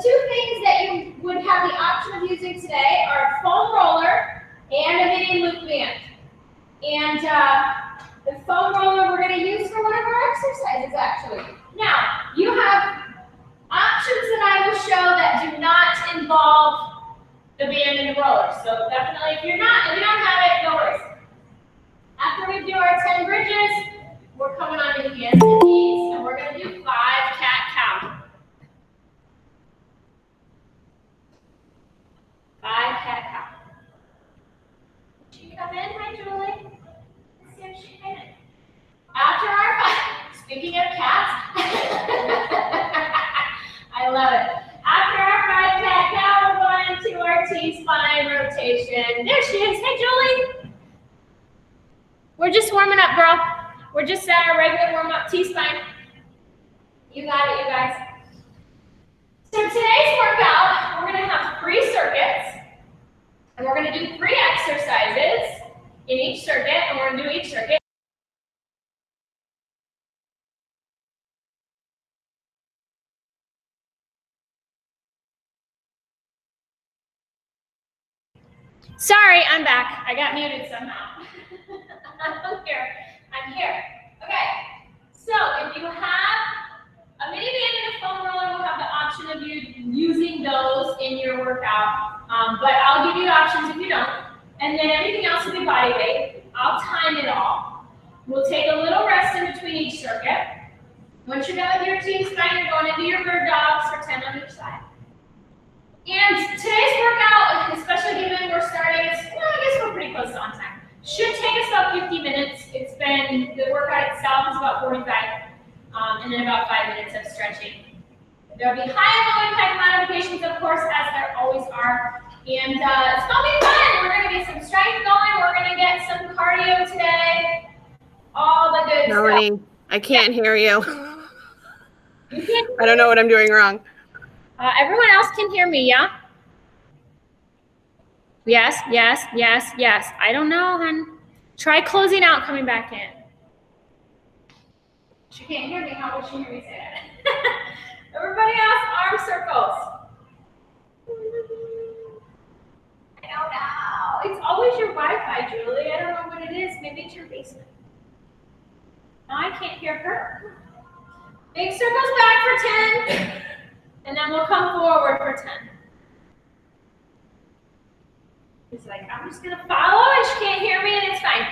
two things that you would have the option of using today are a foam roller and a mini loop band. And the foam roller we're going to use for one of our exercises, actually. Now, you have options that I will show that do not involve the band and the roller. So definitely, if you don't have it, no worries. After we do our 10 bridges, we're coming on to hands and knees, and we're going to do 5 cat-cow. 5 cat-cow. She come in, hi Julie. Let's see if she can. After our 5, speaking of cats, I love it. After our 5 cat-cow, we're going into our T-spine rotation. There she is. Hey Julie. We're just warming up, girl. We're just at our regular warm-up T-spine. You got it, you guys. So today's workout, we're going to have 3 circuits, and we're going to do 3 exercises in each circuit, and we're going to do each circuit. Sorry, I'm back. I got muted somehow. I'm here. Okay, so if you have a mini band and a foam roller, we'll have the option of you using those in your workout, but I'll give you options if you don't. And then everything else will be body weight. I'll time it all. We'll take a little rest in between each circuit. Once you're done with your T-spine, you're going into your bird dogs for 10 on each side. And today's workout, especially given we're starting, I guess we're pretty close to on time. Should take us about 50 minutes. The workout itself is about 45, and then about 5 minutes of stretching. There'll be high and low impact modifications, of course, as there always are. And it's gonna be fun. We're gonna get some strength going. We're gonna get some cardio today. All the good Melanie, stuff. I can't hear you. You can't. I don't know what I'm doing wrong. Everyone else can hear me, yeah? Yes, yes, yes, yes. I don't know, hon. Try closing out, coming back in. She can't hear me. How would she hear me say that? Everybody else, arm circles. I don't know. It's always your Wi-Fi, Julie. I don't know what it is. Maybe it's your basement. No, I can't hear her. Big circles back for 10. And then we'll come forward for 10. She's like, I'm just going to follow, and she can't hear me, and it's fine.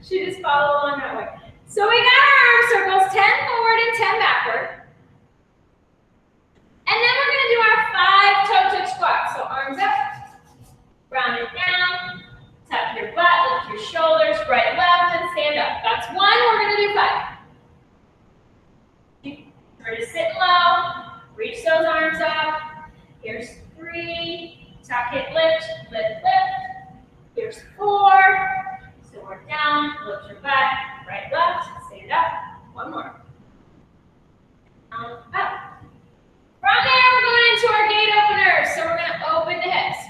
She just follow along that way. So we got our arm circles, 10 forward and 10 backward. And then we're going to do our 5 toe touch squats. So arms up, round it down, tap your butt, lift your shoulders, right, left, and stand up. That's 1. We're going to do 5. We're just sitting low, reach those arms up. Here's 3, tuck it, lift, lift, lift. Here's 4, so we're down, lift your butt, right, left, stand up. 1 more. Up. From there, we're going into our gate openers. So we're going to open the hips.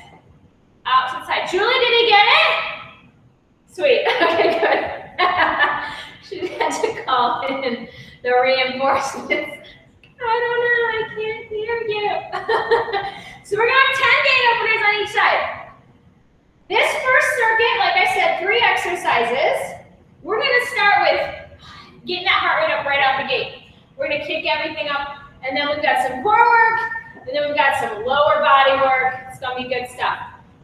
Out to the side. Julie, did he get it? Sweet. Okay, good. She had to call in the reinforcements. I don't know, I can't hear you. So we're gonna have 10 gate openers on each side. This first circuit, like I said, 3 exercises. We're gonna start with getting that heart rate up right out the gate. We're gonna kick everything up, and then we've got some core work, and then we've got some lower body work. It's gonna be good stuff.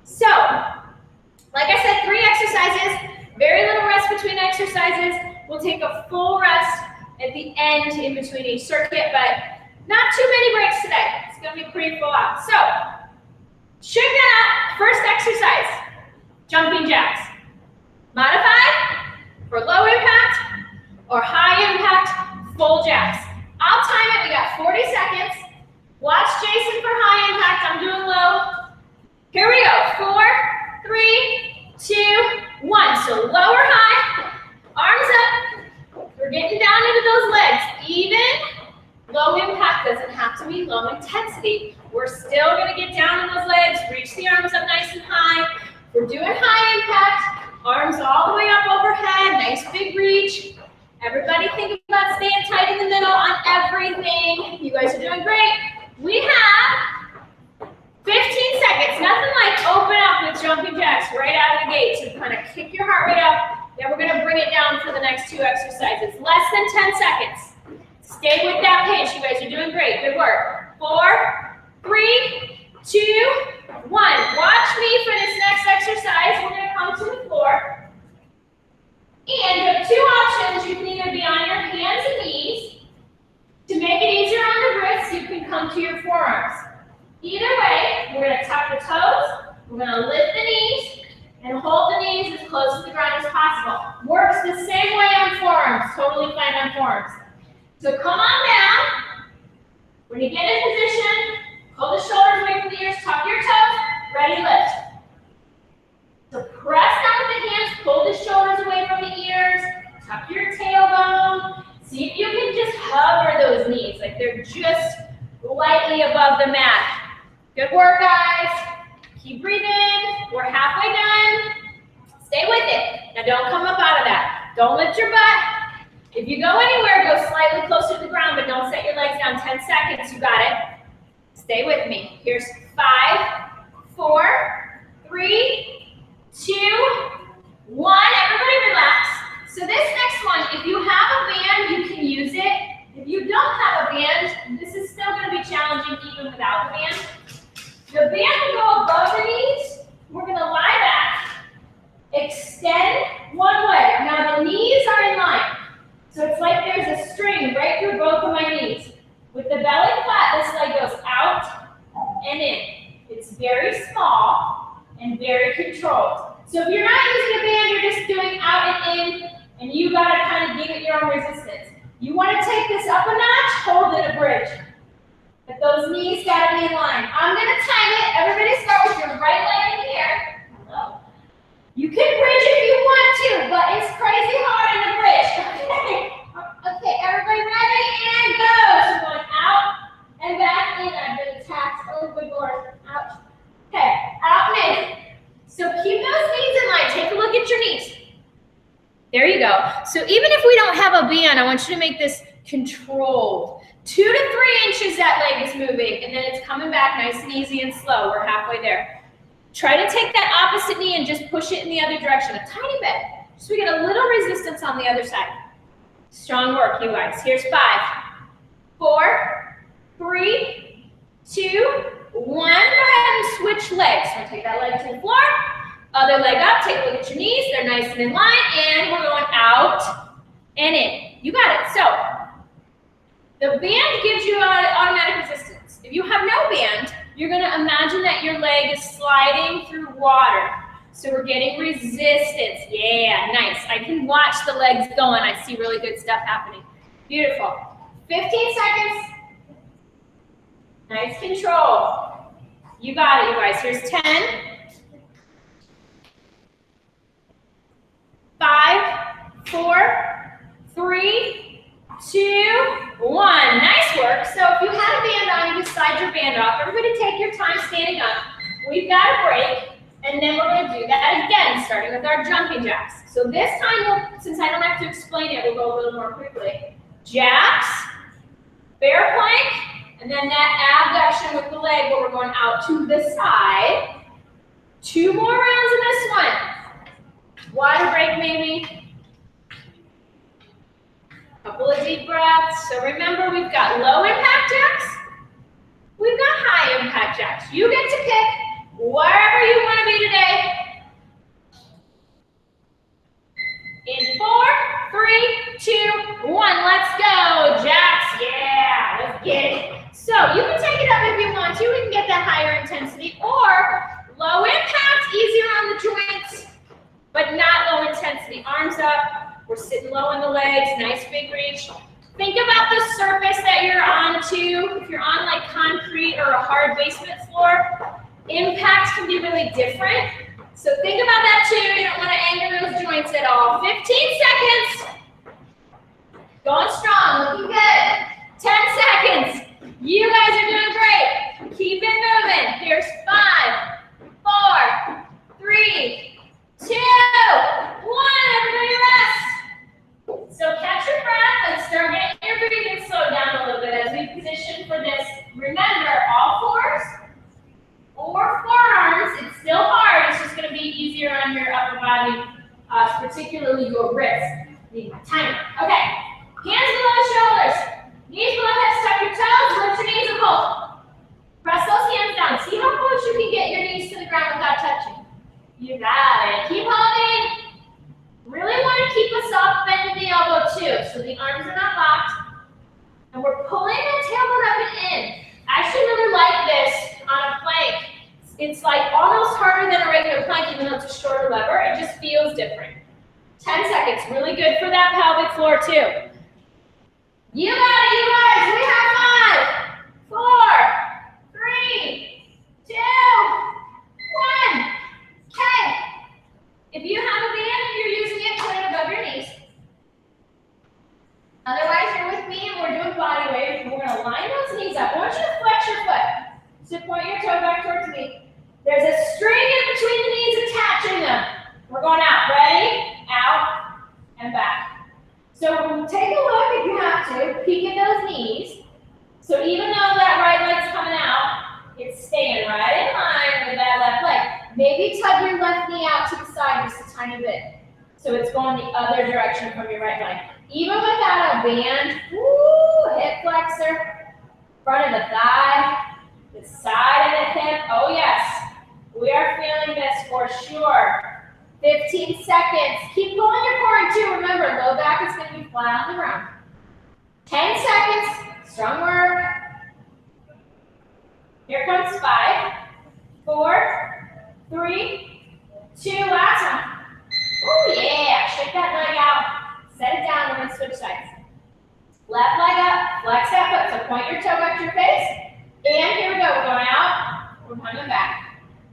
So, like I said, 3 exercises, very little rest between exercises. We'll take a full rest at the end in between each circuit, but not too many breaks today. It's gonna be pretty full out. So, check that out. First exercise, jumping jacks. Modified for low impact or high impact full jacks. I'll time it, we got 40 seconds. Watch Jason for high impact, I'm doing low. Here we go, 4, 3, 2, 1. So lower high, arms up. We're getting down into those legs. Even low impact doesn't have to be low intensity. We're still gonna get down in those legs, reach the arms up nice and high. We're doing high impact, arms all the way up overhead, nice big reach. Everybody think about staying tight in the middle on everything. You guys are doing great. 4, 3, 2, 1. Watch me for this next exercise. We're going to come to the floor. And you have two options. You can either be on your hands and knees. To make it easier on the wrists, you can come to your forearms. Either way, we're going to tuck the toes. We're going to lift the knees and hold the knees as close to the ground as possible. Works the same way on forearms. Totally fine on forearms. So come on down. When you get in position, pull the shoulders away from the ears, tuck your toes, ready, lift. So press down with the hands, pull the shoulders away from the ears, tuck your tailbone. See if you can just hover those knees, like they're just lightly above the mat. Good work, guys. Keep breathing. We're halfway done. Stay with it. Now don't come up out of that. Don't lift your butt. If you go anywhere, go slightly closer to the ground, but don't set your legs down. 10 seconds. You got it. Stay with me. Here's 5, 4, 3, 2, 1. Everybody relax. So this next one, if you have a band, you can use it. If you don't have a band, this is still going to be challenging even without the band. The band will go above the knees. We're going to lie back, extend one leg. Now the knees are in line. So it's like there's a string right through both of my knees. With the belly flat, this leg goes out and in. It's very small and very controlled. So if you're not using a band, you're just doing out and in, and you gotta kind of give it your own resistance. You wanna take this up a notch, hold it a bridge. But those knees gotta be in line. I'm gonna time it. Everybody start with your right leg in the air. Hello. You can bridge if you want to, but it's crazy hard in the bridge. Okay, everybody ready? And go. So going out and back in. I've been attacked. Oh, good Lord. Ouch. Okay, out and in. So keep those knees in line. Take a look at your knees. There you go. So even if we don't have a band, I want you to make this controlled. 2 to 3 inches that leg is moving, and then it's coming back nice and easy and slow. We're halfway there. Try to take that opposite knee and just push it in the other direction a tiny bit, so we get a little resistance on the other side. Strong work, you guys. Here's 5, 4, 3, 2, 1. Go ahead and switch legs. So take that leg to the floor. Other leg up. Take a look at your knees. They're nice and in line. And we're going out and in. You got it. So the band gives you automatic resistance. If you have no band, you're going to imagine that your leg is sliding through water. So we're getting resistance. Yeah, nice. I can watch the legs going. I see really good stuff happening. Beautiful. 15 seconds. Nice control. You got it, you guys. Here's 10. 5, 4, 3, 2, 1. Nice work. So if you had a band on, you can slide your band off. Everybody take your time standing up. We've got a break, and then we're going to do that again, starting with our jumping jacks. So this time, since I don't have to explain it, we'll go a little more quickly. Jacks, bear plank, and then that abduction with the leg where we're going out to the side. 2 more rounds of this one. Water break maybe. Couple of deep breaths. So remember, we've got low impact jacks. We've got high impact jacks. You get to pick wherever you want to be today. In 4, 3, 2, 1. Let's go. Jacks. Yeah, let's get it. So you can take it up if you want to. We can get that higher intensity, or low impact, easier on the joints, but not low intensity. Arms up. We're sitting low in the legs. Nice big reach. Think about the surface that you're on too. If you're on like concrete or a hard basement floor, impacts can be really different. So think about that too. You don't want to anger those joints at all. 15 seconds. Going strong, looking good. 10 seconds. You guys are doing great. Keep it moving. Here's 5, 4, 3, 2, 1. Everybody rest. So catch your breath and start getting your breathing slowed down a little bit as we position for this. Remember, all fours or forearms. It's still hard. It's just going to be easier on your upper body, particularly your wrist. Need my timer. Okay. Hands below the shoulders. Knees below hips. Tuck your toes. Lift your knees and hold. different. 10 seconds, really good for that pelvic floor too. You got it, you guys. We have 5, 4, 3, 2, 1. Okay. If you have a band and you're using it, put it above your knees. Otherwise, you're with me and we're doing body weight. We're going to line those knees up. I want you to flex your foot. So point your toe back towards me. There's a string in between the knees attaching them. We're going out. Ready? Out and back. So take a look if you have to. Peek at those knees. So even though that right leg's coming out, it's staying right in line with that left leg. Maybe tug your left knee out to the side just a tiny bit. So it's going the other direction from your right leg. Even without a band, woo, hip flexor, front of the thigh, the side of the hip. Oh yes, we are feeling this for sure. 15 seconds. Keep pulling your core in too. Remember, low back is going to be flat on the ground. 10 seconds. Strong work. Here comes 5, 4, 3, 2. Last one. Oh yeah. Shake that leg out. Set it down. We're going to switch sides. Left leg up. Flex that foot. So point your toe back to your face. And here we go. We're going out. We're coming back.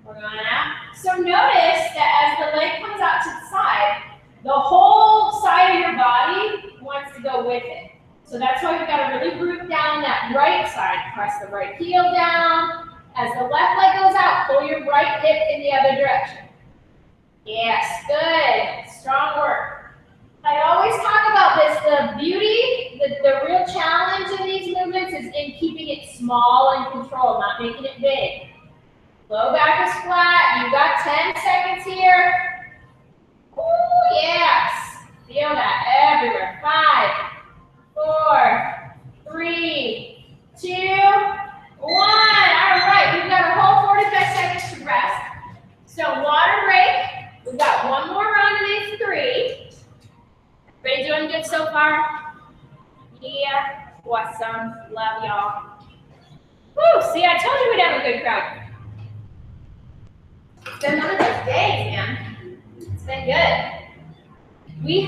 We're going out. So notice that as the leg comes out to the side, the whole side of your body wants to go with it. So that's why we've got to really root down that right side. Press the right heel down. As the left leg goes out, pull your right hip in the other direction. Yes, good. Strong work. I always talk about this. The beauty, the real challenge in these movements is in keeping it small and controlled, not making it big. Low back is flat. You've got 10 seconds here. Ooh, yes. Feel that everywhere. 5, 4, 3, 2, 1. All right, we've got a whole 45 seconds to rest. So water break. We've got one more round of these 3. Everybody doing good so far? Yeah, awesome. Love y'all. Woo, see, I told you we'd have a good crowd. It's been one of those days, man. It's been good.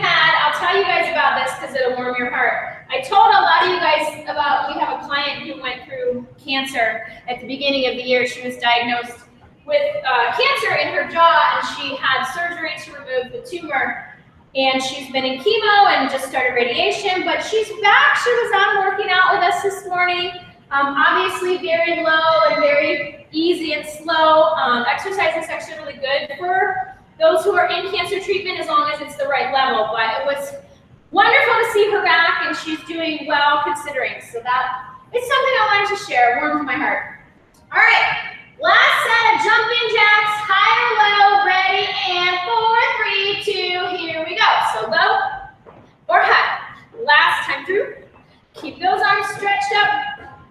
I'll tell you guys about this because it'll warm your heart. I told a lot of you guys about, we have a client who went through cancer at the beginning of the year. She was diagnosed with cancer in her jaw, and she had surgery to remove the tumor. And she's been in chemo and just started radiation, but she's back. She was on working out with us this morning. Obviously very low and very easy and slow. Exercise is actually really good for those who are in cancer treatment as long as it's the right level. But it was wonderful to see her back, and she's doing well considering. So that is something I wanted to share. It warms my heart. All right. Last set of jumping jacks, high or low, ready, and 4, 3, 2, here we go. So low or high. Last time through. Keep those arms stretched up,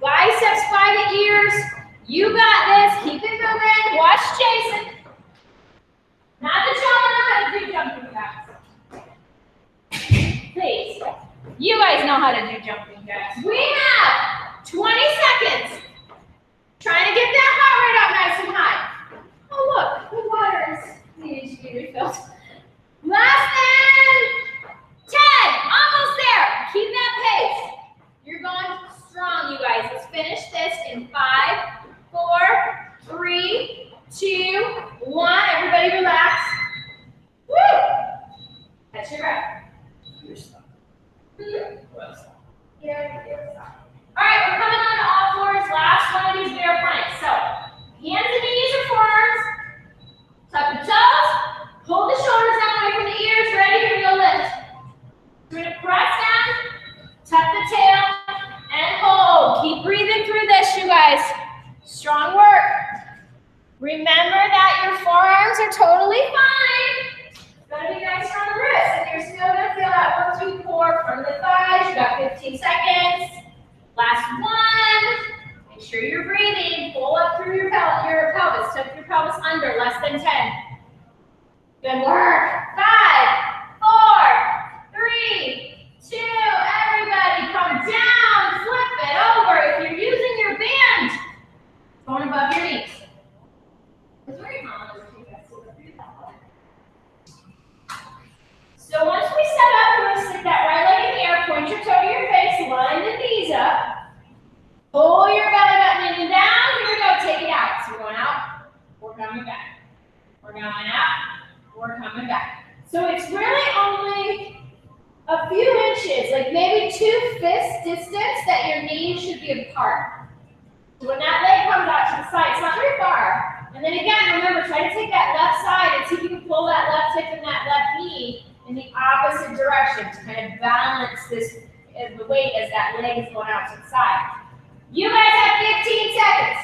biceps by the ears. You got this, keep it moving. Watch Jason. Not that y'all know how to do jumping jacks. Please, you guys know how to do jumping jacks. We have 20 seconds. Trying to get that heart rate up nice and high. Oh look, the water is needing to be refilled. Less than 10, almost there. Keep that pace. You're going strong, you guys. Let's finish this in 5, 4, 3, 2, 1. Everybody relax. Woo! Catch your breath. You're stuck. All right, we're coming on to all fours. Last one of these bear planks. So, hands and knees or forearms. Tuck the toes. Pull the shoulders down away from the ears. Ready? Here we go. Lift. We're going to press down. Tuck the tail. And hold. Keep breathing through this, you guys. Strong work. Remember that your forearms are totally fine. It's going to be nice from the wrist. And you're still going to feel that 1, 2, 4 from the thighs. You got 15 seconds. Last one. Make sure you're breathing. Pull up through your pelvis. Tuck your pelvis under. Less than 10. Good work. 5, 4, 3, 2. Everybody come down. Flip it over. If you're using your band, it's going above your knees. we're coming back. We're going up, we're coming back. So it's really only a few inches, like maybe 2 fists distance that your knees should be apart. So when that leg comes out to the side, it's not very far. And then again, remember, try to take that left side and see if you can pull that left hip and that left knee in the opposite direction to kind of balance this the weight as that leg is going out to the side. You guys have 15 seconds.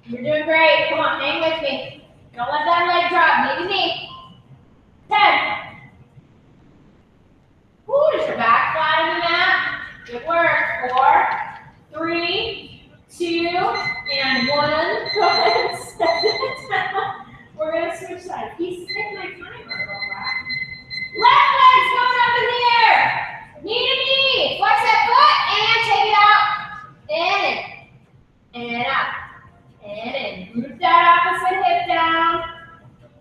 You're doing great. Come on, hang with me. Don't let that leg drop, knee to knee. 10. Ooh, is your back flat on the mat? Good work. 4, 3, 2, and 1. Go ahead and set it. We're going to switch sides. He's hitting my timer real back. Left leg's going up in the air. Knee to knee. Flex that foot and take it out. And out. And in. Root that opposite hip down.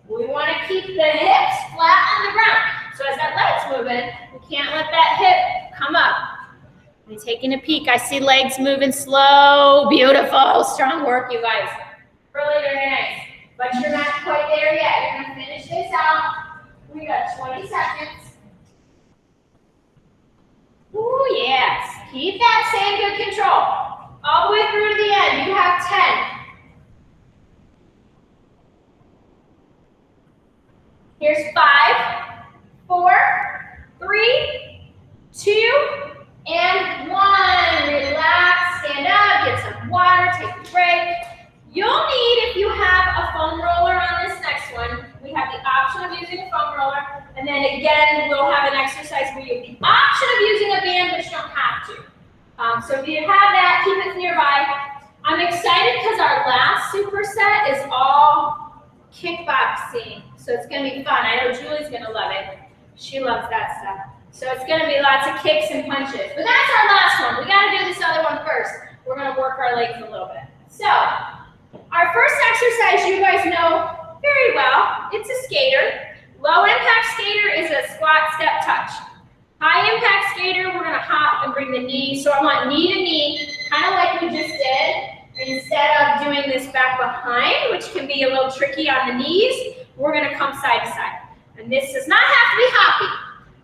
We want to keep the hips flat on the ground. So as that leg's moving, we can't let that hip come up. I'm taking a peek. I see legs moving slow. Beautiful. Strong work, you guys. Really very nice. But you're not quite there yet. You're going to finish this out. We got 20 seconds. Ooh, yes. Keep that same good control. All the way through to the end. You have 10. Here's 5, 4, 3, 2, and 1. Relax, stand up, get some water, take a break. You'll need, if you have a foam roller on this next one, we have the option of using a foam roller, and then again, we'll have an exercise where you have the option of using a band, but you don't have to. So if you have that, keep it nearby. I'm excited because our last superset is all kickboxing, so it's going to be fun. I know Julie's going to love it. She loves that stuff. So it's going to be lots of kicks and punches. But that's our last one. We got to do this other one first. We're going to work our legs a little bit. So our first exercise you guys know very well. It's a skater. Low impact skater is a squat, step, touch. High impact skater, we're going to hop and bring the knee. So I want knee to knee, kind of like we just did. Instead of doing this back behind, which can be a little tricky on the knees, we're going to come side to side. And this does not have to be hoppy.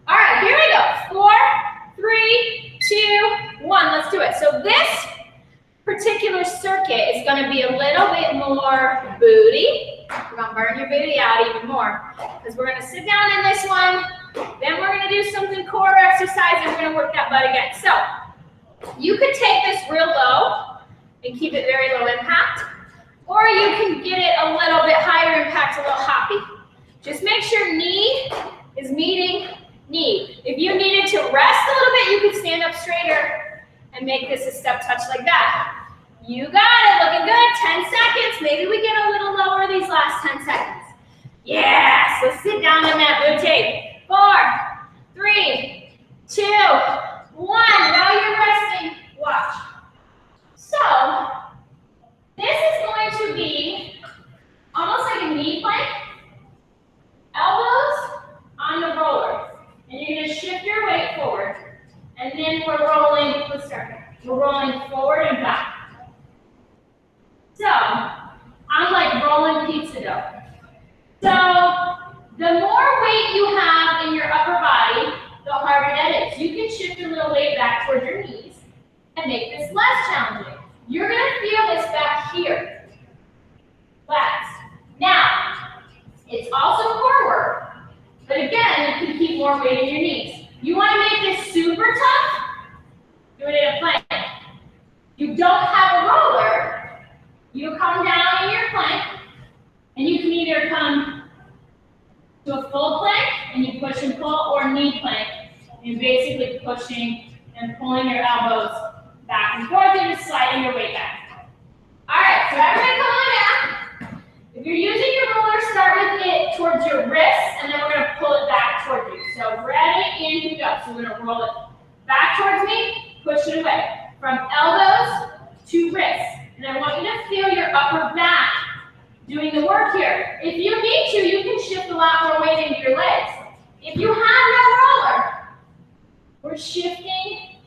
All right, here we go. 4, 3, 2, 1. Let's do it. So this particular circuit is going to be a little bit more booty. We're going to burn your booty out even more because we're going to sit down in this one. Then we're going to do something core exercise and we're going to work that butt again. So you could take this real low and keep it very low impact, or you can get it a little bit higher impact, a little hoppy. Just make sure knee is meeting knee. If you needed to rest a little bit, you could stand up straighter and make this a step touch like that. You got it, looking good. 10 seconds. Maybe we get a little lower these last 10 seconds. Yes, let's sit down on that booty. 4, 3, 2, 1. While you're resting, watch. So this is going to be almost like a knee plank. Elbows on the roller. And you're going to shift your weight forward. And then we're rolling, let's start. We're rolling forward and back. So I'm like rolling pizza dough. So the more weight you have in your upper body, the harder that is. You can shift a little weight back towards your knees and make this less challenging. You're going to feel this back here. Last. Now, it's also core work, but again, you can keep more weight in your knees. You want to make this super tough? Do it in a plank. You don't have a roller, you come down in your plank, and you can either come to a full plank, and you push and pull, or knee plank, and basically pushing and pulling your elbows back and forth and just sliding your weight back. All right, so everybody come on down. If you're using your roller, start with it towards your wrists, and then we're going to pull it back towards you. So ready, in you go. So we're going to roll it back towards me, push it away. From elbows to wrists. And I want you to feel your upper back doing the work here. If you need to, you can shift a lot more weight into your legs. If you have no roller, we're shifting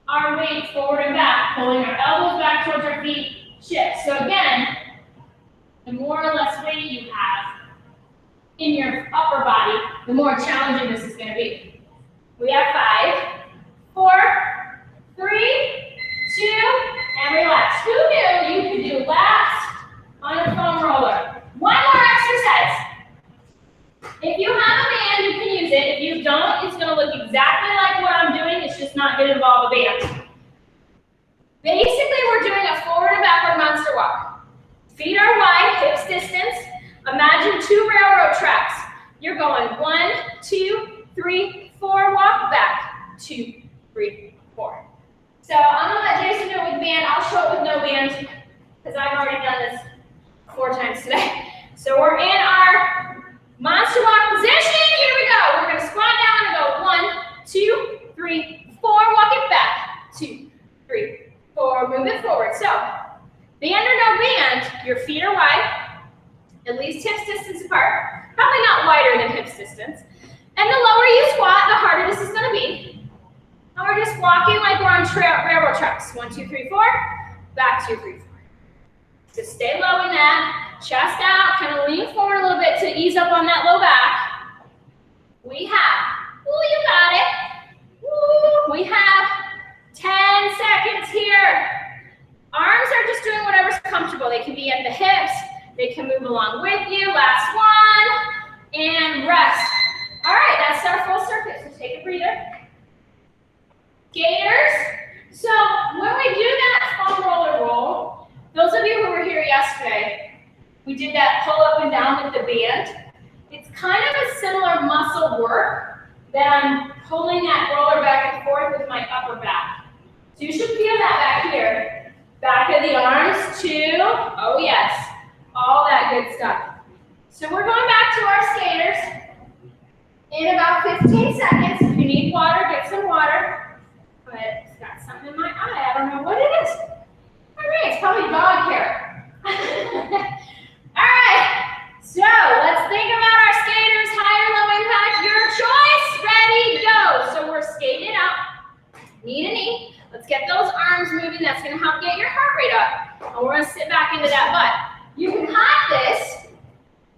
our weight forward and back, pulling our elbows back towards our feet, shift. So again, the more or less weight you have in your upper body, the more challenging this is going to be. We have 5, 4, 3, 2, and relax. Who knew you could do laps on a foam roller? One more exercise. If you have a band, you can use it. If you don't, it's going to look exactly like what I'm doing. It's just not going to involve a band. Basically, we're doing a forward and backward monster walk. Feet are wide, hips distance. Imagine 2 railroad tracks. You're going 1, 2, 3, 4, walk back. 2, 3, 4. So I'm going to let Jason do it with band. I'll show it with no band because I've already done this 4 times today. So we're in our monster walk position. Here we go. We're going to squat down and go 1, 2, 3, 4. Walk it back. 2, 3, 4. Move it forward. So band or no band, your feet are wide, at least hips distance apart. Probably not wider than hips distance. And the lower you squat, the harder this is going to be. And we're just walking like we're on railroad tracks. 1, 2, 3, 4. Back 2, 3, 4. Just stay low in that. Chest out. Kind of lean forward a little bit to ease up on that low back. We have, you got it. We have 10 seconds here. Arms are just doing whatever's comfortable. They can be at the hips. They can move along with you. Last one. And rest. All right, that's our full circuit. So take a breather. Skaters. So when we do that foam roller roll, those of you who were here yesterday, we did that pull up and down with the band. It's kind of a similar muscle work that I'm pulling that roller back and forth with my upper back. So you should feel that back here. Back of the arms, 2. Oh yes, all that good stuff. So we're going back to our skaters in about 15 seconds. If you need water, get some water. But it's got something in my eye. I don't know what it is. All right, it's probably dog hair. All right, so let's think about our skaters, high or low impact, your choice. Ready, go. So we're skated out, knee to knee. Let's get those arms moving. That's going to help get your heart rate up. And we're going to sit back into that butt. You can hop this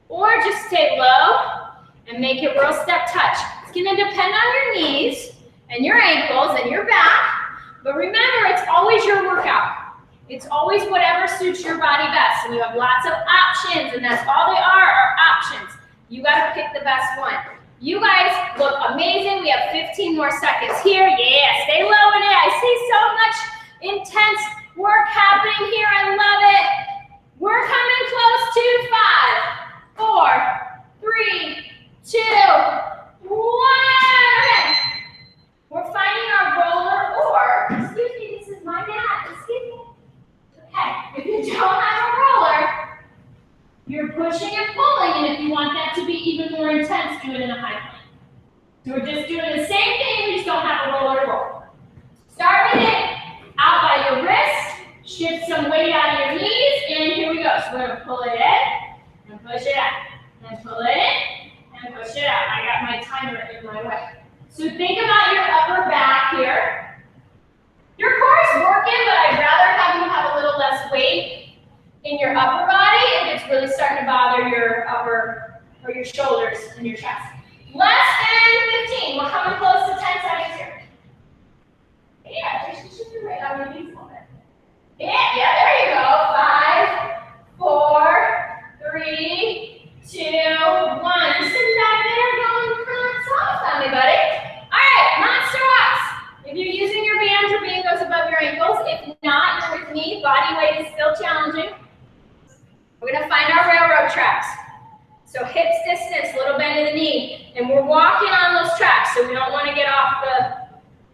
or just stay low and make it real step touch. It's going to depend on your knees and your ankles and your back. But remember, it's always your workout. It's always whatever suits your body best. And you have lots of options, and that's all they are options. You got to pick the best one. You guys look amazing. We have 15 more seconds here. Yeah, stay low in it. I see so much intense work happening here. I love it. We're coming close to 5, 4, 3, 2, 1. Okay. We're finding our roller or, excuse me, this is my mat. Excuse me. Okay, if you don't have a roller, you're pushing and pulling, and if you want that to be even more intense, do it in a high plank. So we're just doing the same thing, we just don't have a roller to roll. Start with it out by your wrist, shift some weight out of your knees, and here we go. So we're gonna pull it in, and push it out, and pull it in, and push it out. I got my timer in my way. So think about your upper back here. Your core is working, but I'd rather have you have a little less weight in your upper body if it's really starting to bother your upper or your shoulders and your chest. Less than 15. We're coming close to 10 seconds here. Yeah, just shift your weight out of your knees a little bit. Yeah, there you go. 5, 4, 3, 2, 1. You're sitting back there going soft on me, buddy. All right, monster walks. If you're using your band, your band goes above your ankles. If not, you're with me. Body weight is still challenging. We're gonna find our railroad tracks. So hips distance, little bend of the knee, and we're walking on those tracks, so we don't want to get off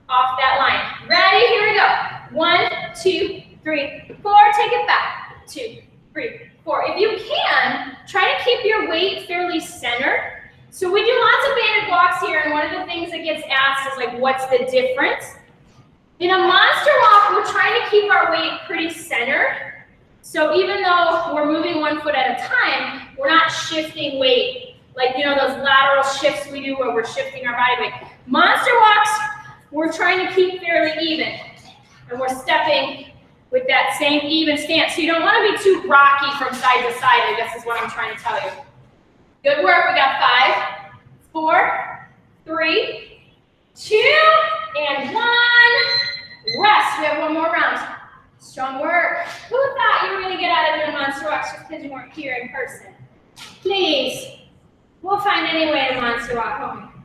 that line. Ready? Here we go. 1, 2, 3, 4. Take it back. 2, 3, 4. If you can, try to keep your weight fairly centered. So we do lots of banded walks here, and one of the things that gets asked is like, what's the difference? In a monster walk, we're trying to keep our weight pretty centered. So even though we're moving one foot at a time, we're not shifting weight. Like, those lateral shifts we do where we're shifting our body weight. Monster walks, we're trying to keep fairly even. And we're stepping with that same even stance. So you don't want to be too rocky from side to side, I guess is what I'm trying to tell you. Good work. We got 5, 4, 3, 2, and 1. Rest. We have one more round. Strong work. Who thought you were going to get out of doing monster walks just because you weren't here in person? Please. We'll find any way to monster walk home.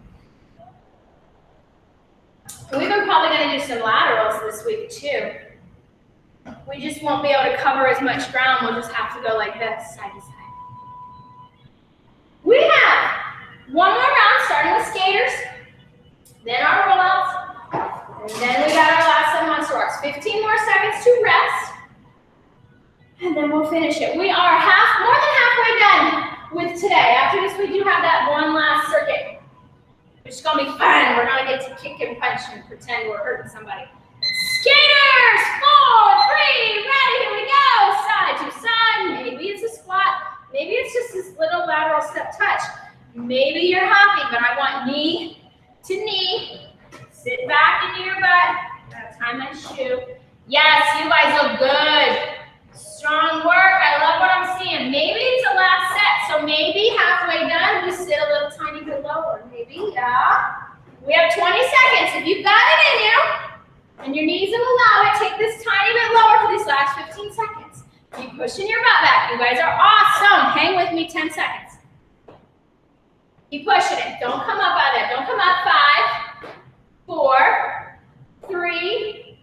We've been probably going to do some laterals this week too. We just won't be able to cover as much ground. We'll just have to go like this, side to side. We have one more round, starting with skaters, then our rollouts, and then we got our last 7 monster walks. 15 more seconds to rest, and then we'll finish it. We are more than halfway done with today. After this, we do have that one last circuit, which is gonna be fun. We're gonna get to kick and punch and pretend we're hurting somebody. Skaters, 4, 3, ready, here we go. Side to side, maybe it's a squat, maybe it's just this little lateral step touch. Maybe you're hopping, but I want knee to knee. Sit back into your butt. Gotta tie my shoe. Yes, you guys look good. Strong work, I love what I'm seeing. Maybe it's the last set, so maybe halfway done, we sit a little tiny bit lower. Maybe, yeah. We have 20 seconds. If you've got it in you, and your knees will allow it, take this tiny bit lower for these last 15 seconds. Keep pushing your butt back. You guys are awesome. Hang with me 10 seconds. Keep pushing it. Don't come up out of it. Don't come up. 5, 4, 3,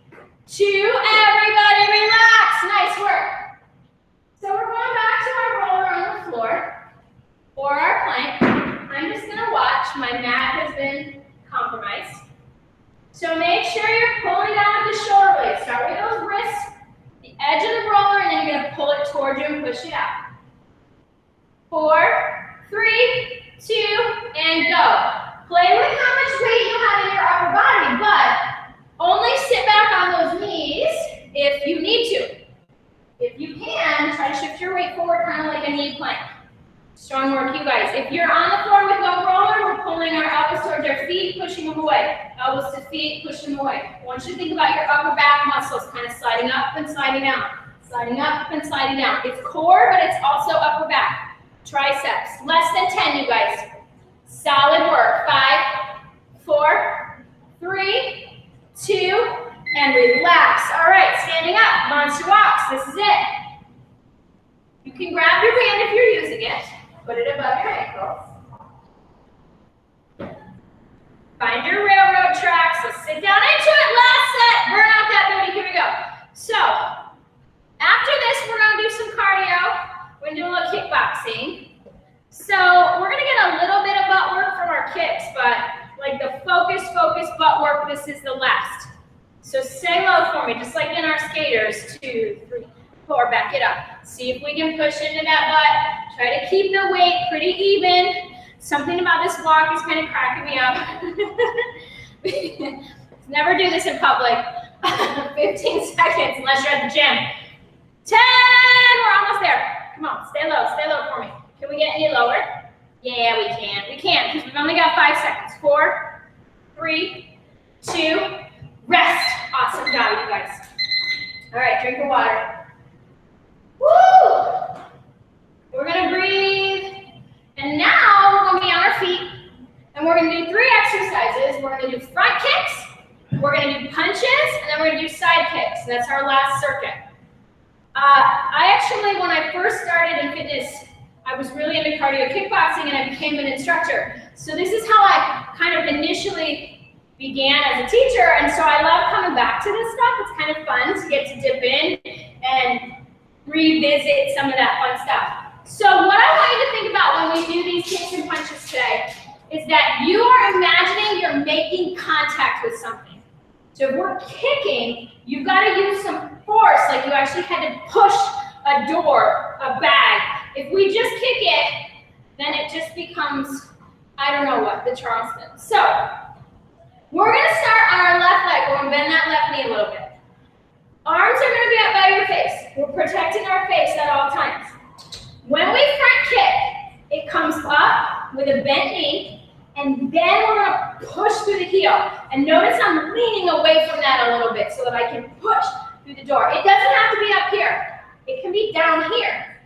2. Everybody relax. Nice work. So we're going back to our roller on the floor or our plank. I'm just going to watch. My mat has been compromised. So make sure you're pulling down with the shoulder blades. Start with those wrists, the edge of the roller, and then you're going to pull it towards you and push it out. 4, 3, 2, and go. Play with how much weight you have in your upper body, but only sit back on those knees if you need to. If you can, try to shift your weight forward, kind of like a knee plank. Strong work, you guys. If you're on the floor with no roller, we're pulling our elbows towards our feet, pushing them away. Elbows to feet, push them away. I want you to think about your upper back muscles kind of sliding up and sliding down. Sliding up and sliding down. It's core, but it's also upper back. Triceps. Less than 10, you guys. Solid work. 5, 4, 3, 2, and relax. All right, standing up. Monster walks. This is it. You can grab your band if you're using it. Put it above your ankles. Find your railroad tracks. Let's sit down into it. Last set. Burn out that booty. Here we go. So, after this, we're going to do some cardio. We're going to do a little kickboxing. So, we're going to get a little bit of butt work from our kicks, but like the focus butt work, this is the last. So, stay low for me, just like in our skaters. 2, 3, 4. Back it up. See if we can push into that butt. Try to keep the weight pretty even. Something about this walk is kind of cracking me up. Never do this in public. 15 seconds unless you're at the gym. 10, we're almost there. Come on, stay low for me. Can we get any lower? Yeah, we can because we've only got 5 seconds. 4, 3, 2, rest. Awesome job, you guys. All right, drink of water. Woo! We're gonna breathe. And now we're gonna be on our feet. And we're gonna do 3 exercises. We're gonna do front kicks, we're gonna do punches, and then we're gonna do side kicks. And that's our last circuit. I actually, when I first started in fitness, I was really into cardio kickboxing and I became an instructor. So this is how I kind of initially began as a teacher. And so I love coming back to this stuff. It's kind of fun to get to dip in and revisit some of that fun stuff. So what I want you to think about when we do these kicks and punches today is that you are imagining you're making contact with something. So if we're kicking, you've got to use some force, like you actually had to push a door, a bag. If we just kick it, then it just becomes, I don't know what, the Charleston. So we're going to start on our left leg. We're going to bend that left knee a little bit. Arms are going to be up by your face. We're protecting our face at all times. When we front kick, it comes up with a bent knee, and then we're going to push through the heel. And notice I'm leaning away from that a little bit so that I can push through the door. It doesn't have to be up here. It can be down here.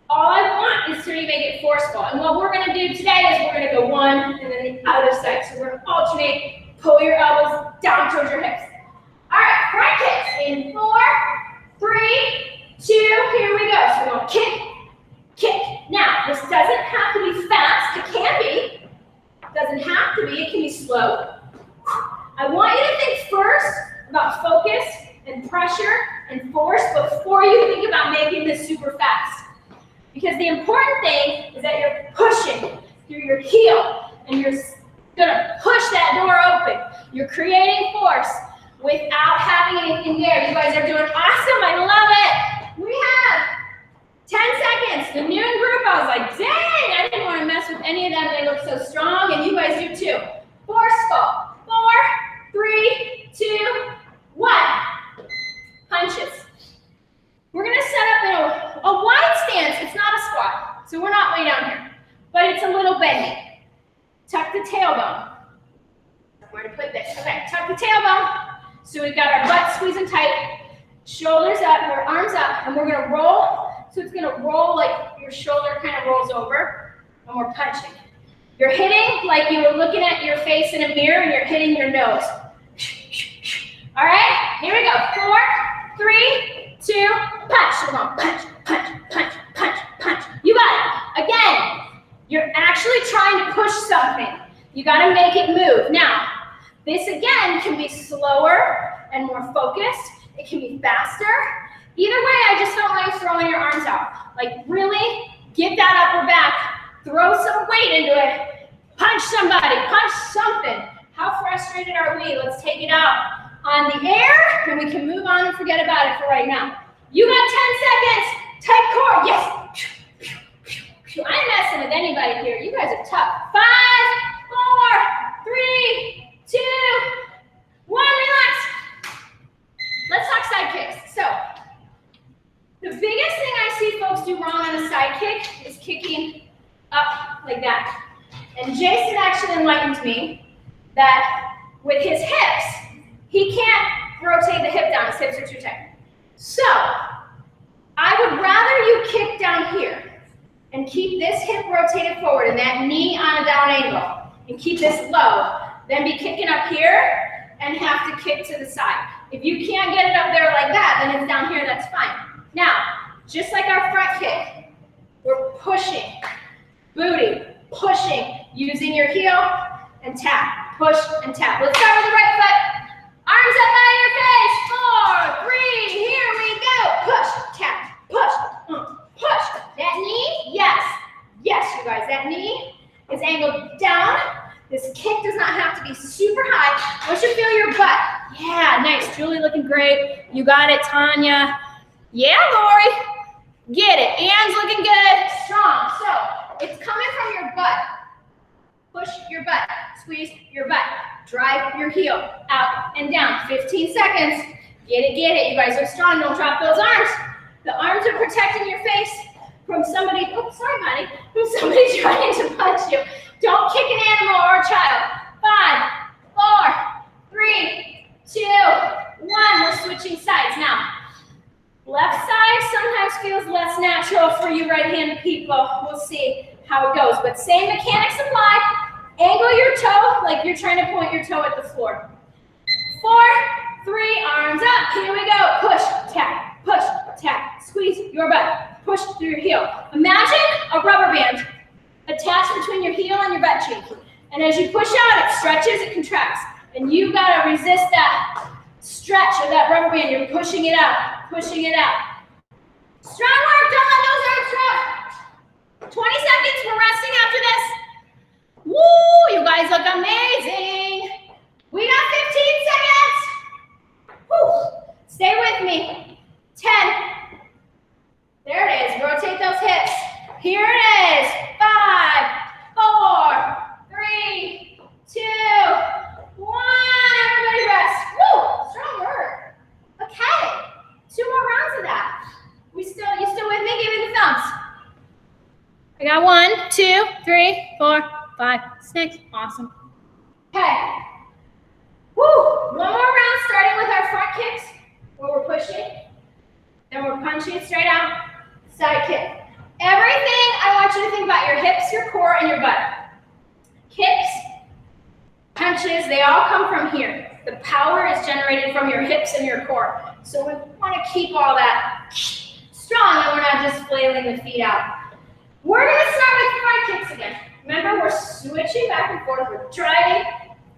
All I want is to make it forceful. And what we're gonna do today is we're gonna go one and then the other side. So we're gonna alternate, pull your elbows down towards your hips. All right, front kicks in 4, 3, 2, here we go. So we're gonna kick, kick. Now, this doesn't have to be fast. It can be. It doesn't have to be. It can be slow. I want you to think first about focus and pressure and force before you think about making this super fast. Because the important thing is that you're pushing through your heel and you're gonna push that door open. You're creating force without having anything there. You guys are doing awesome. I love it. We have 10 seconds. The noon group, I was like, dang, I didn't want to mess with any of them. They look so strong, and you guys do too. Forceful. 4, 3, 2, 1. Punches. We're going to set up in a wide stance. It's not a squat, so we're not way down here, but it's a little bendy. Tuck the tailbone. Where to put this? Okay, tuck the tailbone. So we've got our butt squeezing tight, shoulders up, our arms up, and we're going to roll. So it's going to roll like your shoulder kind of rolls over, and we're punching. You're hitting like you were looking at your face in a mirror, and you're hitting your nose. All right, here we go. 4, 3, 2, punch. We're going punch, punch, punch, punch, punch. You got it. Again, you're actually trying to push something. You got to make it move. Now, this again can be slower and more focused. It can be faster. Either way, I just don't like throwing your arms out. Like really get that upper back, throw some weight into it, punch somebody, punch something. How frustrated are we? Let's take it out on the air, and we can move on and forget about it for right now. You got 10 seconds. Tight core. Yes. I ain't messing with anybody here. You guys are tough. 5, 4, 3, 2, 1. Relax. Let's talk side kicks. So, the biggest thing I see folks do wrong on a side kick is kicking up like that. And Jason actually enlightened me that with his hips, he can't rotate the hip down. His hips are too tight. So, I would rather you kick down here and keep this hip rotated forward and that knee on a down angle and keep this low than be kicking up here and have to kick to the side. If you can't get it up there like that, then it's down here, that's fine. Now, just like our front kick, we're pushing, booty, pushing, using your heel and tap, push and tap. Let's start with the right foot. Arms up by your face. 4, 3, here we go. Push, tap, push, push. That knee, yes, yes, you guys, that knee is angled down. This kick does not have to be super high. I want you to feel your butt. Yeah, nice. Julie looking great. You got it, Tanya. Yeah, Lori. Get it. Anne's looking good. Strong. So it's coming from your butt. Push your butt. Squeeze your butt. Drive your heel out and down. 15 seconds. Get it, get it. You guys are strong. Don't drop those arms. The arms are protecting your face from somebody, oh, sorry, honey, from somebody trying to punch you. Don't kick an animal or a child. 5, 4, 3, 2, 1. We're switching sides now. Left side sometimes feels less natural for you right-handed people. We'll see how it goes, but same mechanics apply. Angle your toe like you're trying to point your toe at the floor. 4, 3, arms up. Here we go. Push, tap, push, tap. Squeeze your butt. Push through your heel. Imagine a rubber band attached between your heel and your butt cheek. And as you push out, it stretches, it contracts. And you gotta resist that stretch of that rubber band. You're pushing it out, pushing it out. Strong work, don't let those arms drop. 20 seconds, we're resting after this. Woo, you guys look amazing. We got 15 seconds. Woo, stay with me. 10. There it is, rotate those hips. Here it is. 5, 4, 3, 2, 1. Everybody rest. Woo, strong work. Okay, 2 more rounds of that. You still with me? Give me the thumbs. I got 1, 2, 3, 4, 5, 6. Awesome. Okay. Woo, 1 more round starting with our front kicks where we're pushing. and we're punching it straight out, side kick. Everything, I want you to think about your hips, your core, and your butt. Kicks, punches, they all come from here. The power is generated from your hips and your core. So we want to keep all that strong, and we're not just flailing the feet out. We're going to start with front kicks again. Remember, we're switching back and forth. We're driving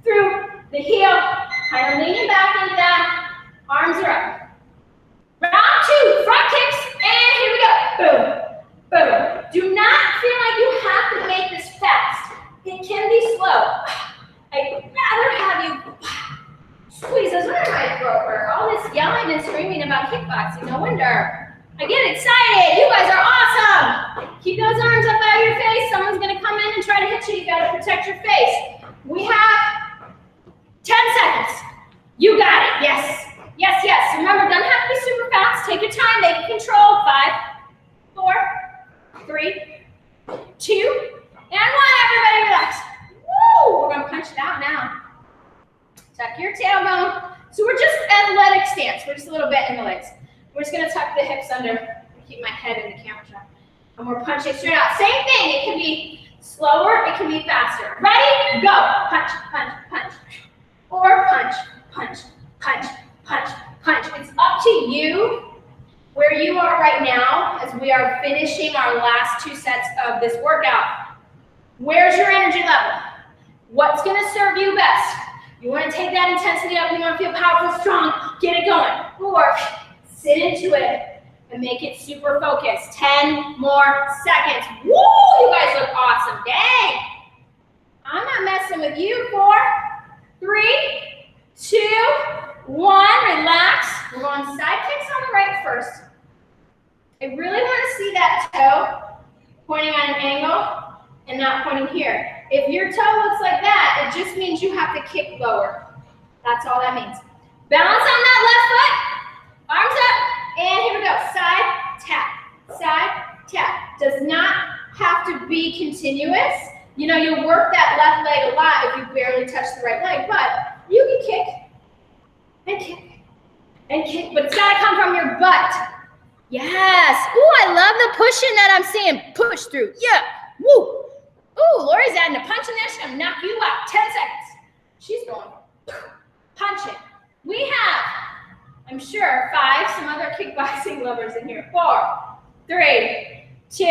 through the heel, kind of leaning back into that. Arms are up. Round two, front kicks, and here we go. Boom, boom. Do not feel like you have to make this fast. It can be slow. I'd rather have you squeeze those under my throat for all this yelling and screaming about kickboxing. No wonder. I get excited. You guys are awesome. Keep those arms up out of your face. Someone's going to come in and try to hit you. You got to protect your face. We have 10 seconds. You got it. Yes. Yes, yes. Remember, doesn't have to be super fast. Take your time. Make it controlled. 5, 4, 3, 2, and 1. Everybody relax. Woo! We're going to punch it out now. Tuck your tailbone. So we're just athletic stance. We're just a little bit in the legs. We're just going to tuck the hips under. Keep my head in the camera shot. And we're punching straight out. Same thing. It can be slower. It can be faster. Ready? Go. Punch, punch, punch. Or punch, punch, punch, punch, punch. It's up to you where you are right now as we are finishing our last 2 sets of this workout. Where's your energy level? What's going to serve you best? You want to take that intensity up. You want to feel powerful, strong. Get it going. Or sit into it and make it super focused. 10 more seconds. Woo! You guys look awesome. Dang. I'm not messing with you. 4, 3, 2, 1. Relax. We're going side kicks on the right first. I really want to see that toe pointing at an angle and not pointing here. If your toe looks like that, it just means you have to kick lower. That's all that means. Balance on that left foot. Arms up. And here we go. Side, tap. Side, tap. Does not have to be continuous. You know, you'll work that left leg a lot if you barely touch the right leg, but you can kick and kick and kick, but it's got to come from your butt. Yes. Ooh, I love the pushing that I'm seeing. Push through. Yeah. Woo. Ooh, Lori's adding a punch in there. She's going to knock you out. 10 seconds. She's going punch it. We have, I'm sure, 5 some other kickboxing lovers in here. 4, 3, 2,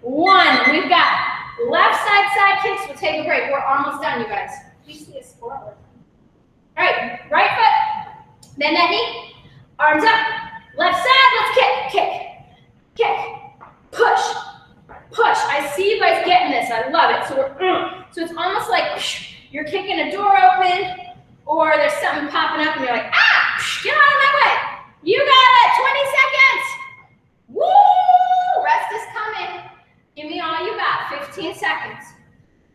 1. We've got left side kicks. We'll take a break. We're almost done, you guys. You see a squirrel. All right, right foot. Bend that knee. Arms up. Left side. Let's kick, kick, kick. Push, push. I see you guys getting this. I love it. So we're, so it's almost like you're kicking a door open, or there's something popping up, and you're like, ah, get out of my way. You got it. 20 seconds. Woo! Rest is coming. Give me all you got. 15 seconds.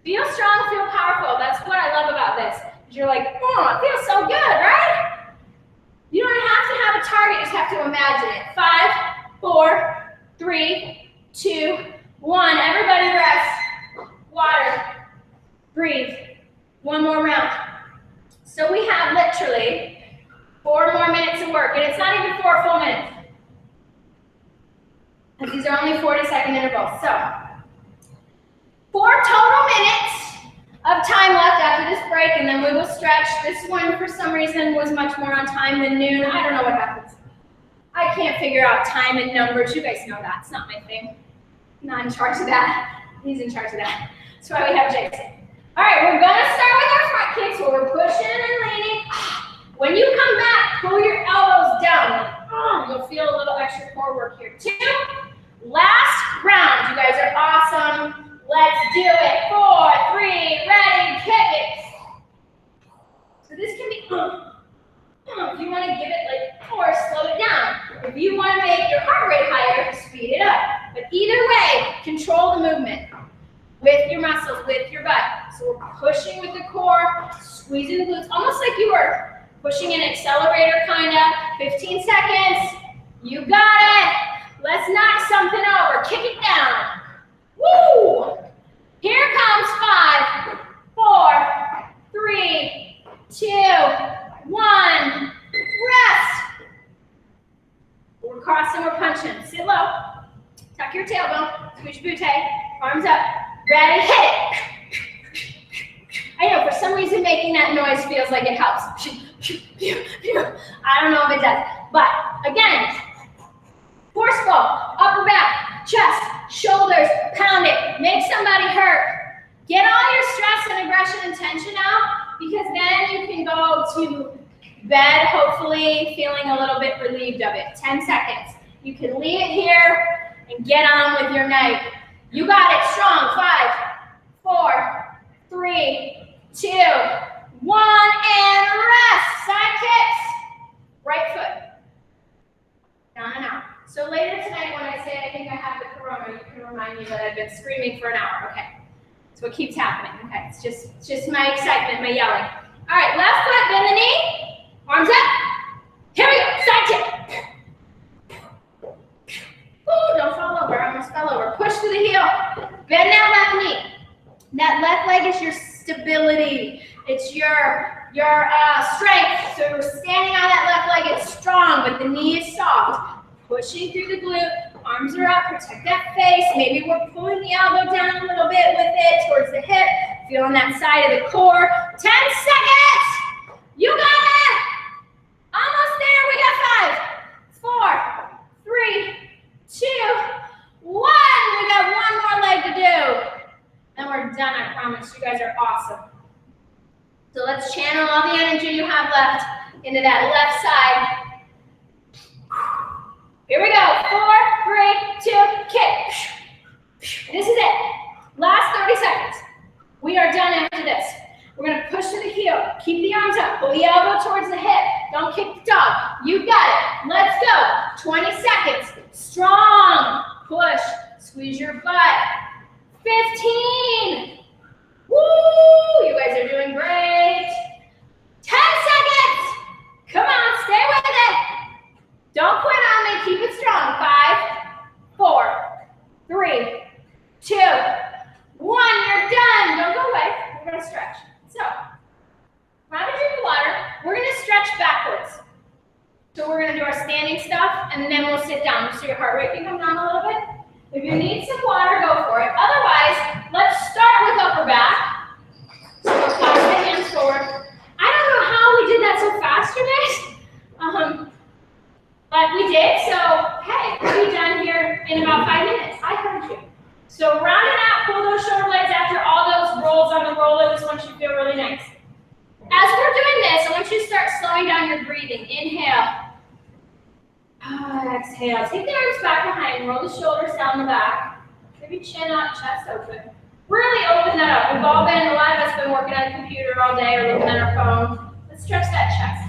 Feel strong, feel powerful. That's what I love about this. You're like, oh, it feels so good, right? You don't have to have a target, you just have to imagine it. 5, 4, 3, 2, 1. Everybody rest. Water. Breathe. One more round. So we have literally 4 more minutes of work, and it's not even 4 full minutes. And these are only 40-second intervals. So 4 total minutes of time left after this break, and then we will stretch. This one, for some reason, was much more on time than noon. I don't know what happens. I can't figure out time and numbers. You guys know that. It's not my thing. I'm not in charge of that. He's in charge of that. That's why we have Jason. All right, we're going to start with our front kicks where we're pushing and leaning. When you come back, pull your elbows down. You'll feel a little extra core work here. 2. Last round. You guys are awesome. Let's do it. 4, 3, ready, kick it. So this can be, if you want to give it like, or slow it down. If you want to make your heart rate higher, speed it up. But either way, control the movement with your muscles, with your butt. So we're pushing with the core, squeezing the glutes, almost like you were pushing an accelerator kind of. 15 seconds. You got it. Let's knock something over. Kick it down. Woo! Here comes 5, 4, 3, 2, 1. Rest. We're crossing your tailbone, squish your butte, arms up, ready, hit it. I know, for some reason making that noise feels like it helps. I don't know if it does, but again, forceful, upper back, chest, shoulders, pound it, make somebody hurt. Get all your stress and aggression and tension out, because then you can go to bed, hopefully feeling a little bit relieved of it. 10 seconds. You can leave it here and get on with your night. You got it, strong. 5, 4, 3, 2, 1, and rest. Side kicks. Right foot. Down and out. So later tonight when I say I think I have the corona, you can remind me that I've been screaming for an hour. Okay. That's what keeps happening. Okay. It's just my excitement, my yelling. All right, left foot, bend the knee. Arms up. Here we go. Side kick. Ooh, don't fall over. I almost fell over. Push to the heel. Bend that left knee. That left leg is your stability. It's your strength. So you're standing on that left leg. It's strong, but the knee is soft. Pushing through the glute. Arms are up. Protect that face. Maybe we're pulling the elbow down a little bit with it towards the hip. Feeling that side of the core. 10 seconds. You got it. Almost there. We got 5, 4, 3, 2, 1. We got one more leg to do. Then we're done, I promise. You guys are awesome. So let's channel all the energy you have left into that left side. Here we go. 4, 3, 2, kick. This is it. Last 30 seconds. We are done after this. We're going to push to the heel. Keep the arms up. Pull the elbow towards the hip. Don't kick the dog. You got it. Let's go. 20 seconds. Strong. Push. Squeeze your butt. 15. Woo! You guys are doing great. 10 seconds. Come on. Stay with it. Don't quit on me. Keep it strong. 5, 4, 3, 2, 1. You're done. Don't go away. We're going to stretch. So, grab a drink of water. We're going to stretch backwards. So we're going to do our standing stuff, and then we'll sit down so your heart rate can come down a little bit. If you need some water, go for it. Otherwise, let's start with upper back. So we'll toss the hands forward. I don't know how we did that so fast, you guys. But we did, so hey, we'll be done here in about 5 minutes. I heard you. So round it out, pull those shoulder blades after all those rolls on the rollers once you feel really nice. As we're doing this, I want you to start slowing down your breathing. Inhale. Exhale. Take the arms back behind, roll the shoulders down the back. Maybe chin up, chest open. Really open that up. We've all been, a lot of us been working on the computer all day or looking at our phone. Let's stretch that chest.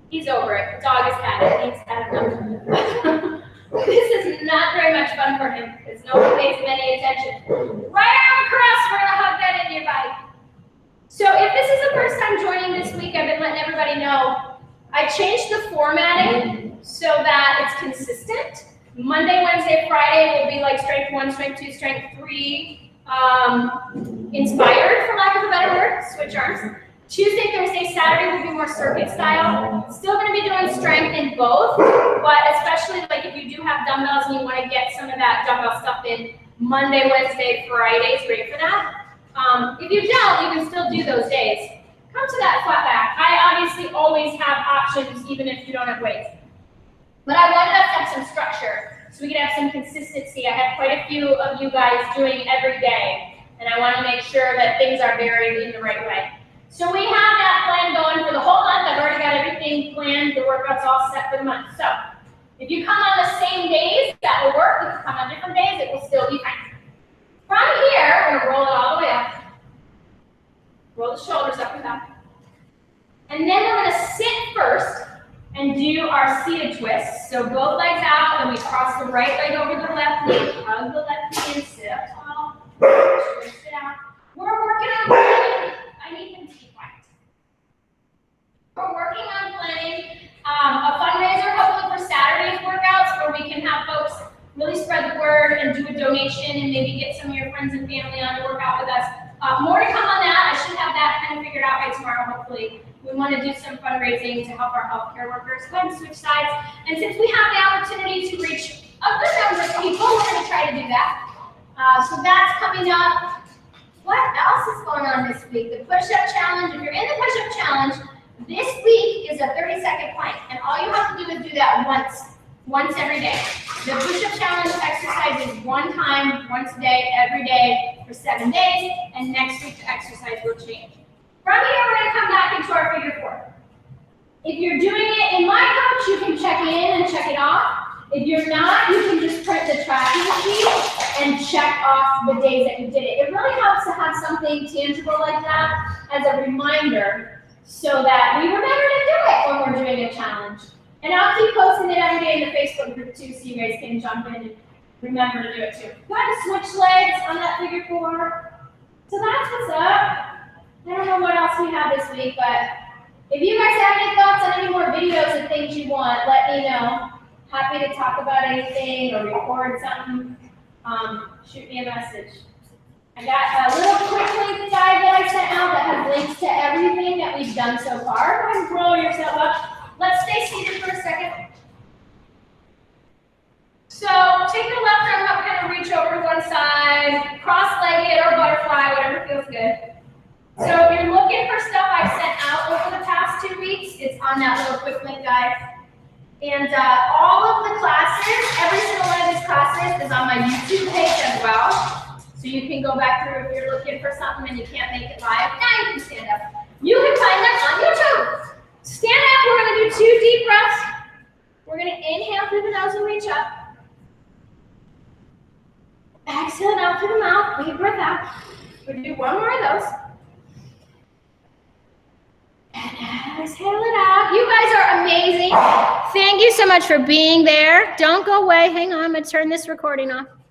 He's over it. The dog is had it. He's had enough. This is not very much fun for him because no one pays him any attention. Right arm across. We're going to hug that into your body. So if this is the first time joining this week, I've been letting everybody know I changed the formatting so that it's consistent. Monday, Wednesday, Friday will be like strength 1, strength 2, strength 3, inspired, for lack of a better word, switch arms. Tuesday, Thursday, Saturday will be more circuit style. Still going to be doing strength in both, but especially like if you do have dumbbells and you want to get some of that dumbbell stuff in, Monday, Wednesday, Friday is great for that. If you don't, you can still do those days. Come to that flat back. I obviously always have options even if you don't have weights. But I wanted us to have some structure so we could have some consistency. I have quite a few of you guys doing every day, and I want to make sure that things are varied in the right way. So we have that plan going for the whole month. I've already got everything planned. The workout's all set for the month. So if you come on the same days, that will work. If you come on different days, it will still be fine. From here, we're going to roll it all the way up. Roll the shoulders up and back. And then we're going to sit first and do our seated twists. So both legs out, and we cross the right leg over the left knee, hug the left knee, and sit up tall. Twist it out. We're working on planning. I need them to be quiet. We're working on planning a fundraiser, hopefully for Saturday's workouts, where we can have folks really spread the word and do a donation and maybe get some of your friends and family on to work out with us. More to come on that. I should have that kind of figured out by tomorrow, hopefully. We want to do some fundraising to help our healthcare workers. Go ahead and switch sides. And since we have the opportunity to reach a good number of people. We're going to try to do that. So that's coming up. What else is going on this week? The push-up challenge. If you're in the push-up challenge, this week is a 30-second plank, and all you have to do is do that once every day. The push-up challenge exercise is one time, once a day, every day for 7 days, and next week the exercise will change. From here, we're going to come back into our figure 4. If you're doing it in my coach, you can check in and check it off. If you're not, you can just print the tracking sheet and check off the days that you did it. It really helps to have something tangible like that as a reminder so that we remember to do it when we're doing a challenge. And I'll keep posting it every day in the Facebook group too, so you guys can jump in and remember to do it too. Go ahead and switch legs on that figure 4. So that's what's up. I don't know what else we have this week, but if you guys have any thoughts on any more videos of things you want, let me know. Happy to talk about anything or record something. Shoot me a message. I got a little quick link guide that I sent out that has links to everything that we've done so far. Go ahead and roll yourself up. Let's stay seated for a second. So take the left arm up, kind of reach over to one side, cross-legged or butterfly, whatever feels good. So if you're looking for stuff I've sent out over the past 2 weeks, it's on that little quick link guide. And all of the classes, every single one of these classes is on my YouTube page as well. So you can go back through if you're looking for something and you can't make it live. Now you can stand up. You can find them on YouTube. Stand up, we're gonna do 2 deep breaths. We're gonna inhale through the nose and reach up. Exhale out through the mouth, big breath out. We're gonna do 1 more of those. And exhale it out. You guys are amazing. Thank you so much for being there. Don't go away. Hang on, I'm gonna turn this recording off.